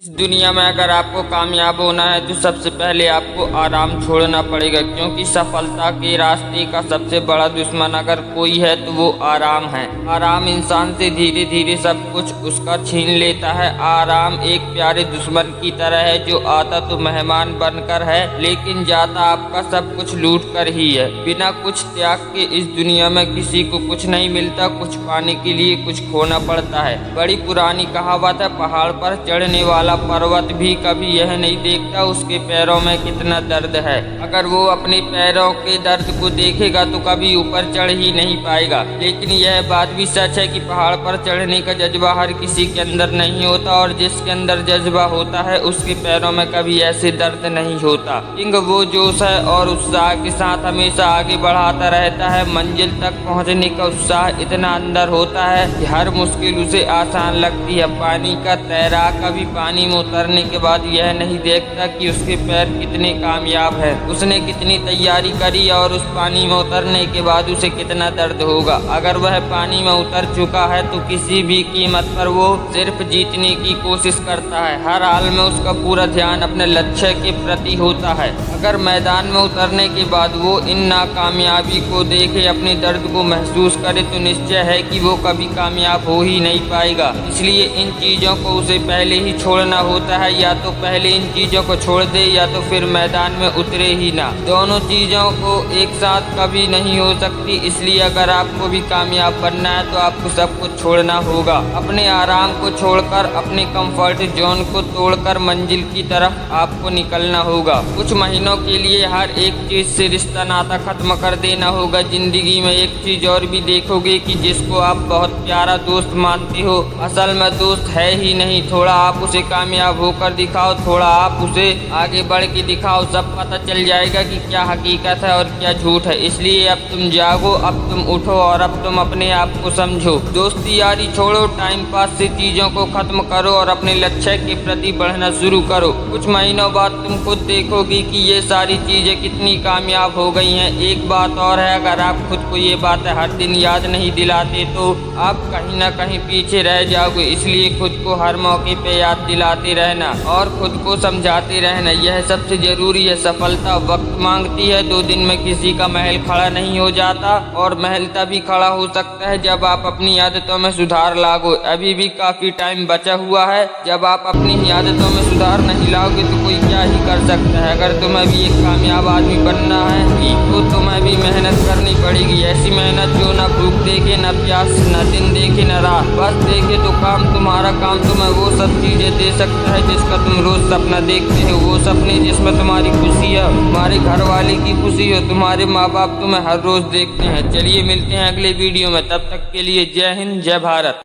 इस दुनिया में अगर आपको कामयाब होना है तो सबसे पहले आपको आराम छोड़ना पड़ेगा, क्योंकि सफलता के रास्ते का सबसे बड़ा दुश्मन अगर कोई है तो वो आराम है। आराम इंसान से धीरे धीरे सब कुछ उसका छीन लेता है। आराम एक प्यारे दुश्मन की तरह है जो आता तो मेहमान बनकर है, लेकिन जाता आपका सब कुछ लूट कर ही है। बिना कुछ त्याग के इस दुनिया में किसी को कुछ नहीं मिलता। कुछ पाने के लिए कुछ खोना पड़ता है। बड़ी पुरानी कहावत है, पहाड़ पर चढ़ने वाला पर्वत भी कभी यह नहीं देखता उसके पैरों में कितना दर्द है। अगर वो अपने पैरों के दर्द को देखेगा तो कभी ऊपर चढ़ ही नहीं पाएगा। लेकिन यह बात भी सच है कि पहाड़ पर चढ़ने का जज्बा हर किसी के अंदर नहीं होता, और जिसके अंदर जज्बा होता है उसके पैरों में कभी ऐसे दर्द नहीं होता। किंग वो जोश है और उत्साह के साथ हमेशा आगे बढ़ाता रहता है। मंजिल तक पहुंचने का उत्साह इतना अंदर होता है कि हर मुश्किल उसे आसान लगती है। पानी का तैराक कभी पानी में उतरने के बाद यह नहीं देखता कि उसके पैर कितने कामयाब हैं, उसने कितनी तैयारी करी और उस पानी में उतरने के बाद उसे कितना दर्द होगा। अगर वह पानी में उतर चुका है तो किसी भी कीमत पर वो सिर्फ जीतने की कोशिश करता है। हर हाल में उसका पूरा ध्यान अपने लक्ष्य के प्रति होता है। अगर मैदान में उतरने के बाद वो इन नाकामयाबी को देखे, अपने दर्द को महसूस करे, तो निश्चय है कि वो कभी कामयाब हो ही नहीं पाएगा। इसलिए इन चीजों को उसे पहले ही छोड़ना होता है। या तो पहले इन चीजों को छोड़ दे या तो फिर मैदान में उतरे ही ना। दोनों चीजों को एक साथ कभी नहीं हो सकती। इसलिए अगर आपको भी कामयाब बनना है तो आपको सब कुछ छोड़ना होगा। अपने आराम को छोड़कर, अपने कंफर्ट जोन को तोड़कर मंजिल की तरफ आपको निकलना होगा। कुछ महीनों के लिए हर एक चीज से रिश्ता नाता खत्म कर देना होगा। जिंदगी में एक चीज और भी देखोगे कि जिसको आप बहुत प्यारा दोस्त मानते हो, असल में दोस्त है ही नहीं। थोड़ा आप उसे कामयाब होकर दिखाओ, थोड़ा आप उसे आगे बढ़ के दिखाओ, सब पता चल जाएगा कि क्या हकीकत है और क्या झूठ है। इसलिए अब तुम जागो, अब तुम उठो और अब तुम अपने आप को समझो। दोस्ती यारी छोड़ो, टाइम पास से चीजों को खत्म करो और अपने लक्ष्य के प्रति बढ़ना शुरू करो। कुछ महीनों बाद तुम खुद देखोगी कि ये सारी चीजें कितनी कामयाब हो गई हैं। एक बात और है, अगर आप खुद को ये बातें हर दिन याद नहीं दिलाते तो आप कहीं ना कहीं पीछे रह जाओगे। इसलिए खुद को हर मौके पे याद दिलाते रहना और खुद को समझाते रहना, यह सबसे जरूरी है। सफलता वक्त मांगती है। 2 दिन में किसी का महल खड़ा नहीं हो जाता, और महल तभी खड़ा हो सकता है जब आप अपनी आदतों में सुधार लाओगे। अभी भी काफी टाइम बचा हुआ है। जब आप अपनी आदतों में सुधार नहीं लाओगे तो कोई क्या ही कर सकता है। अगर तुम्हें भी एक कामयाब आदमी बनना है तो तुम्हें भी मेहनत करनी पड़ेगी। ऐसी मेहनत जो न भूख देखे, न प्यास, न दिन देखे, न रात, बस देखे तो काम। तुम्हारा काम तुम्हें वो सब चीजें दे सकता है जिसका तुम रोज सपना देखते हो। वो सपने जिसमें तुम्हारी खुशी है, तुम्हारे घर वाले की खुशी हो, तुम्हारे माँ बाप तुम्हें हर रोज देखते हैं। चलिए मिलते हैं अगले वीडियो में, तब तक के लिए जय हिंद, जय भारत।